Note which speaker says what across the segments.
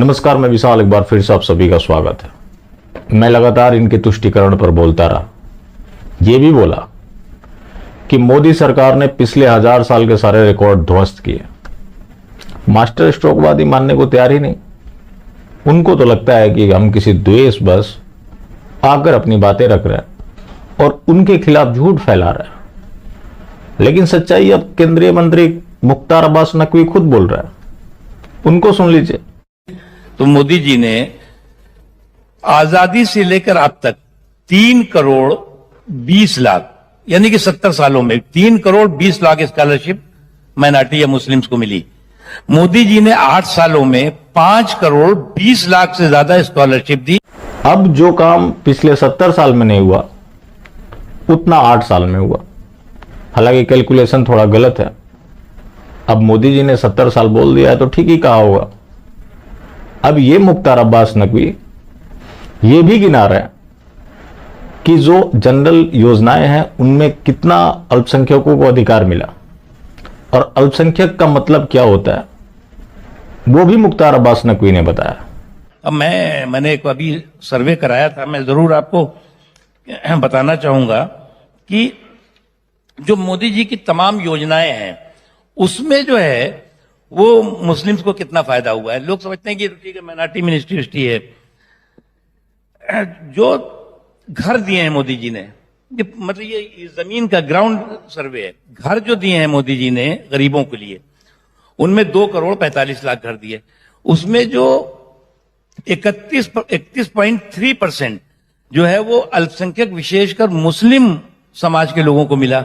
Speaker 1: नमस्कार, मैं विशाल। एक बार फिर से आप सभी का स्वागत है। मैं लगातार इनके तुष्टीकरण पर बोलता रहा। यह भी बोला कि मोदी सरकार ने पिछले 1000 साल के सारे रिकॉर्ड ध्वस्त किए। मास्टर स्ट्रोकवादी मानने को तैयार ही नहीं। उनको तो लगता है कि हम किसी द्वेष बस आकर अपनी बातें रख रहे हैं और उनके खिलाफ झूठ फैला रहे हैं। लेकिन सच्चाई अब केंद्रीय मंत्री मुख्तार अब्बास नकवी खुद बोल रहा है। उनको सुन लीजिए।
Speaker 2: तो मोदी जी ने आजादी से लेकर अब तक 3 करोड़ 20 लाख यानी कि 70 सालों में 3 करोड़ 20 लाख स्कॉलरशिप माइनॉरिटी या मुस्लिम्स को मिली। मोदी जी ने 8 सालों में 5 करोड़ 20 लाख से ज्यादा स्कॉलरशिप दी।
Speaker 1: अब जो काम पिछले 70 साल में नहीं हुआ उतना 8 साल में हुआ। हालांकि कैलकुलेशन थोड़ा गलत है। अब मोदी जी ने 70 साल बोल दिया है तो ठीक ही कहा होगा। अब ये मुख्तार अब्बास नकवी ये भी गिना रहे हैं कि जो जनरल योजनाएं हैं उनमें कितना अल्पसंख्यकों को अधिकार मिला और अल्पसंख्यक का मतलब क्या होता है वो भी मुख्तार अब्बास नकवी ने बताया।
Speaker 2: अब मैंने एक अभी सर्वे कराया था। मैं जरूर आपको बताना चाहूंगा कि जो मोदी जी की तमाम योजनाएं हैं उसमें जो है वो मुस्लिम्स को कितना फायदा हुआ है। लोग समझते हैं कि ठीक है माइनॉरिटी मिनिस्ट्री है। जो घर दिए हैं मोदी जी ने, मतलब ये जमीन का ग्राउंड सर्वे है। घर जो दिए हैं मोदी जी ने गरीबों के लिए, उनमें 2 करोड़ 45 लाख घर दिए। उसमें जो 31.3% जो है वो अल्पसंख्यक विशेषकर मुस्लिम समाज के लोगों को मिला।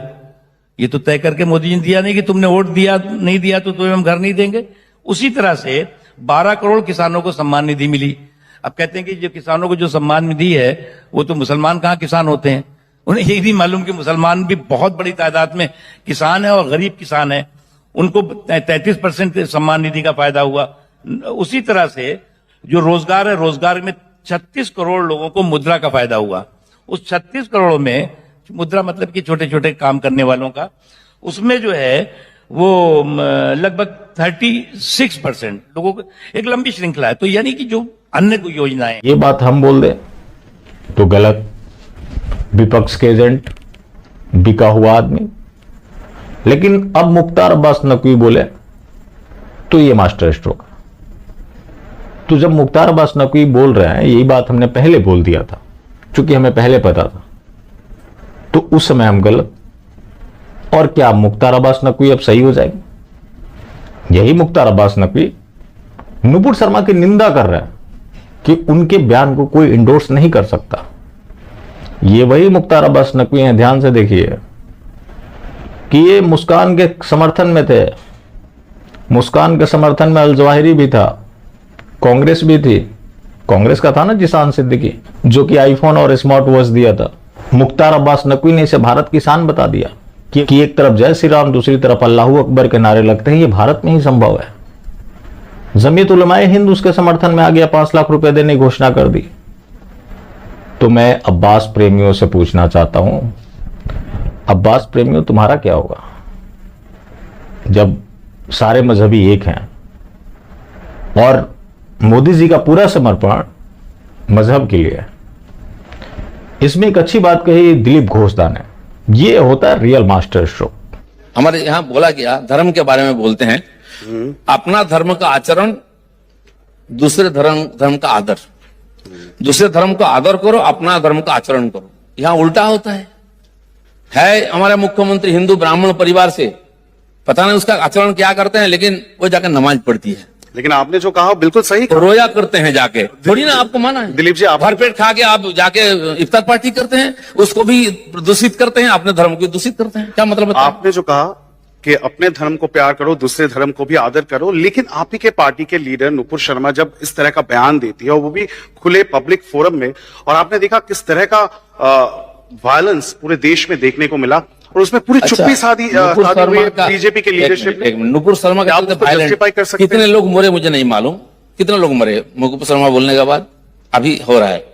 Speaker 2: ये तो तय करके मोदी जी ने दिया नहीं कि तुमने वोट दिया नहीं दिया तो तुम्हें हम घर नहीं देंगे। उसी तरह से 12 करोड़ किसानों को सम्मान निधि मिली। अब कहते हैं कि जो किसानों को जो सम्मान निधि है वो तो मुसलमान कहाँ किसान होते हैं। उन्हें यही नहीं मालूम कि मुसलमान भी बहुत बड़ी तादाद में किसान है और गरीब किसान है। उनको 33% सम्मान निधि का फायदा हुआ। उसी तरह से जो रोजगार है, रोजगार में 36 करोड़ लोगों को मुद्रा का फायदा हुआ। उस 36 करोड़ में मुद्रा मतलब कि छोटे छोटे काम करने वालों का, उसमें जो है वो लगभग 36% लोगों को एक लंबी श्रृंखला है। तो यानी कि जो अन्य योजनाएं,
Speaker 1: ये बात हम बोल दे तो गलत। विपक्ष के एजेंट, बिका हुआ आदमी। लेकिन अब मुख्तार अब्बास नकवी बोले तो ये मास्टर स्ट्रोक। तो जब मुख्तार अब्बास नकवी बोल रहे हैं, यही बात हमने पहले बोल दिया था क्योंकि हमें पहले पता था, तो उस समय हम गलत। और क्या मुख्तार अब्बास नकवी अब सही हो जाएगी? यही मुख्तार अब्बास नकवी नुपुर शर्मा की निंदा कर रहे हैं कि उनके बयान को कोई इंडोर्स नहीं कर सकता। ये वही मुख्तार अब्बास नकवी हैं, ध्यान से देखिए, कि ये मुस्कान के समर्थन में थे। मुस्कान के समर्थन में अल जवाहिरी भी था, कांग्रेस भी थी। कांग्रेस का था ना जिशान सिद्दीकी, जो कि आईफोन और स्मार्ट वॉच दिया था। मुख्तार अब्बास नकवी ने इसे भारत की शान बता दिया कि एक तरफ जय श्री राम, दूसरी तरफ अल्लाहू अकबर के नारे लगते हैं। ये भारत में ही संभव है। जमीयत उलमाए हिंद उसके समर्थन में आ गया, 5 लाख रुपए देने की घोषणा कर दी। तो मैं अब्बास प्रेमियों से पूछना चाहता हूं, अब्बास प्रेमियों तुम्हारा क्या होगा जब सारे मजहबी एक हैं और मोदी जी का पूरा समर्पण मजहब के लिए है। इसमें एक अच्छी बात कही दिलीप घोषदा ने, ये होता है रियल मास्टर स्ट्रोक।
Speaker 3: हमारे यहाँ बोला गया, धर्म के बारे में बोलते हैं, अपना धर्म का आचरण, दूसरे धर्म का आदर। दूसरे धर्म का आदर करो, अपना धर्म का आचरण करो। यहाँ उल्टा होता है। हमारे मुख्यमंत्री हिंदू ब्राह्मण परिवार से, पता नहीं उसका आचरण क्या करते हैं, लेकिन वो जाकर नमाज पढ़ती है।
Speaker 4: लेकिन आपने जो कहा बिल्कुल सही कहा।
Speaker 3: रोया करते हैं जाके, थोड़ी ना आपको माना है।
Speaker 4: दिलीप जी, आप
Speaker 3: भरपेट खा के आप जाके इफ्तार पार्टी करते हैं, उसको भी दूषित करते हैं, अपने धर्म को दूषित करते हैं। क्या मतलब बताइए?
Speaker 4: आपने जो कहा कि अपने धर्म को प्यार करो, दूसरे धर्म को भी आदर करो, लेकिन आप ही के पार्टी के लीडर नुपुर शर्मा जब इस तरह का बयान देती है और वो भी खुले पब्लिक फोरम में, और आपने देखा किस तरह का वायलेंस पूरे देश में देखने को मिला और उसमें पूरी चुप्पी साधी बीजेपी के लीडरशिप ने।
Speaker 3: नुपुर शर्मा का कितने लोग मरे मुझे नहीं मालूम, कितने लोग मरे नुपुर शर्मा बोलने के बाद। अभी हो रहा है,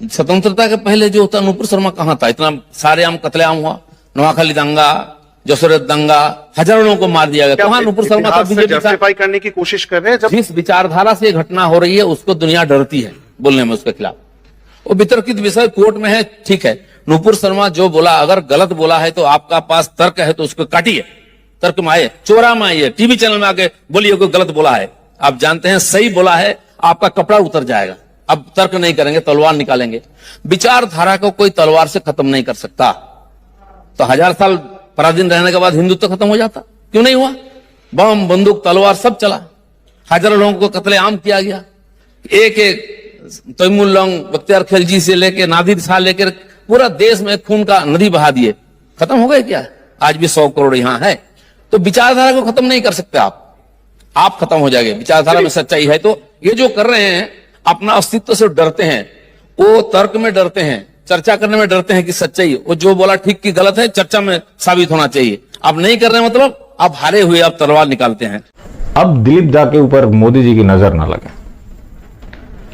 Speaker 3: स्वतंत्रता के पहले जो होता नुपुर शर्मा कहाँ था? इतना सारे आम कतलेआम हुआ, नोआखाली दंगा, जसोरत दंगा, हजारों लोगों को मार दिया गया। कहां नुपुर शर्मा था? बीजेपी था।
Speaker 4: जस्टिफाई करने की कोशिश कर रहे हैं जब
Speaker 3: जिस विचारधारा से ये घटना हो रही है उसको दुनिया डरती है बोलने में उसके खिलाफ। वो वितर्कित विषय कोर्ट में है, ठीक है। नुपुर शर्मा जो बोला, अगर गलत बोला है तो आपका पास तर्क है तो उसको काटिए, तर्क में आइए, चोरा में आइए, टीवी चैनल में आके बोलिए कोई गलत बोला है। आप जानते हैं सही बोला है, आपका कपड़ा उतर जाएगा। अब तर्क नहीं करेंगे, तलवार निकालेंगे। विचारधारा को कोई तलवार से खत्म नहीं कर सकता। तो 1000 साल पराधीन रहने के बाद हिंदुत्व खत्म हो जाता? क्यों नहीं हुआ? बम, बंदूक, तलवार सब चला, हजारों लोगों को कत्लेआम किया गया। एक एक तैमुल्लंग, बख्तियार खिलजी से लेके नादिर शाह लेकर पूरा देश में खून का नदी बहा दिए। खत्म हो गए क्या? आज भी 100 करोड़ यहां है। तो विचारधारा को खत्म नहीं कर सकते आप खत्म हो जाएंगे। विचारधारा में सच्चाई है तो ये जो कर रहे हैं, अपना अस्तित्व से डरते हैं, वो तर्क में डरते हैं, चर्चा करने में डरते हैं कि सच्चाई, वो जो बोला ठीक की गलत है चर्चा में साबित होना चाहिए। आप नहीं कर रहे मतलब आप हारे हुए, आप तलवार निकालते हैं।
Speaker 1: अब दिलीप दा के ऊपर मोदी जी की नजर ना लगे,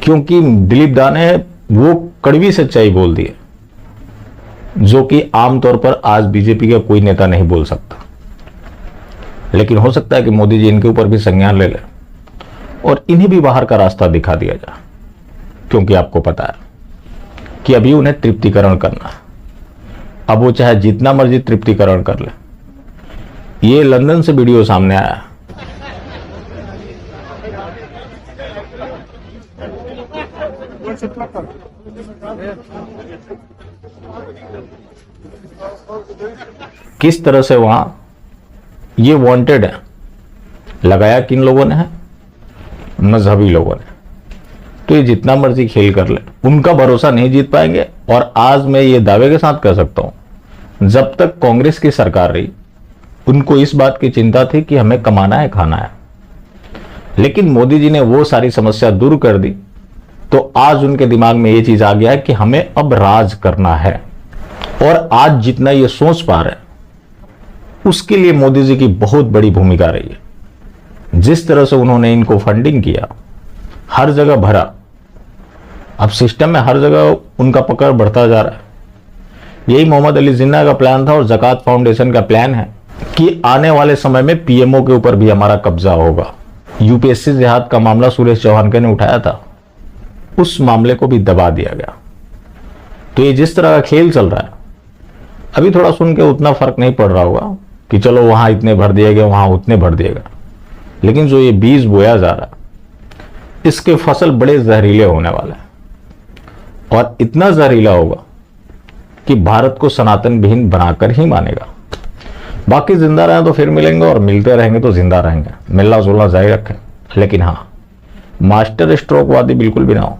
Speaker 1: क्योंकि दिलीप दा ने वो कड़वी सच्चाई बोल दी है जो कि आमतौर पर आज बीजेपी का कोई नेता नहीं बोल सकता। लेकिन हो सकता है कि मोदी जी इनके ऊपर भी संज्ञान ले ले और इन्हें भी बाहर का रास्ता दिखा दिया जाए, क्योंकि आपको पता है कि अभी उन्हें तृप्तिकरण करना है। अब वो चाहे जितना मर्जी तृप्तिकरण कर ले। ये लंदन से वीडियो सामने आया है, किस तरह से वहां ये वांटेड है। लगाया किन लोगों ने है? मजहबी लोगों ने। तो ये जितना मर्जी खेल कर ले, उनका भरोसा नहीं जीत पाएंगे। और आज मैं ये दावे के साथ कह सकता हूं, जब तक कांग्रेस की सरकार रही, उनको इस बात की चिंता थी कि हमें कमाना है, खाना है। लेकिन मोदी जी ने वो सारी समस्या दूर कर दी, तो आज उनके दिमाग में ये चीज आ गया है कि हमें अब राज करना है। और आज जितना ये सोच पा रहे हैं, उसके लिए मोदी जी की बहुत बड़ी भूमिका रही है। जिस तरह से उन्होंने इनको फंडिंग किया, हर जगह भरा, अब सिस्टम में हर जगह उनका पकड़ बढ़ता जा रहा है। यही मोहम्मद अली जिन्ना का प्लान था और ज़कात फाउंडेशन का प्लान है कि आने वाले समय में पीएमओ के ऊपर भी हमारा कब्जा होगा। यूपीएससी जिहाद का मामला सुरेश चौहान के ने उठाया था, उस मामले को भी दबा दिया गया। तो ये जिस तरह का खेल चल रहा है, अभी थोड़ा सुन के उतना फर्क नहीं पड़ रहा होगा कि चलो वहां इतने भर दिए गए, वहां उतने भर दिए गए। लेकिन जो ये बीज बोया जा रहा है, इसके फसल बड़े जहरीले होने वाले हैं। और इतना जहरीला होगा कि भारत को सनातन विहीन बनाकर ही मानेगा। बाकी जिंदा रहे तो फिर मिलेंगे, और मिलते रहेंगे तो जिंदा रहेंगे। मिलना जुलना जारी रखें, लेकिन हाँ, मास्टर स्ट्रोक वादी बिल्कुल भी ना हो।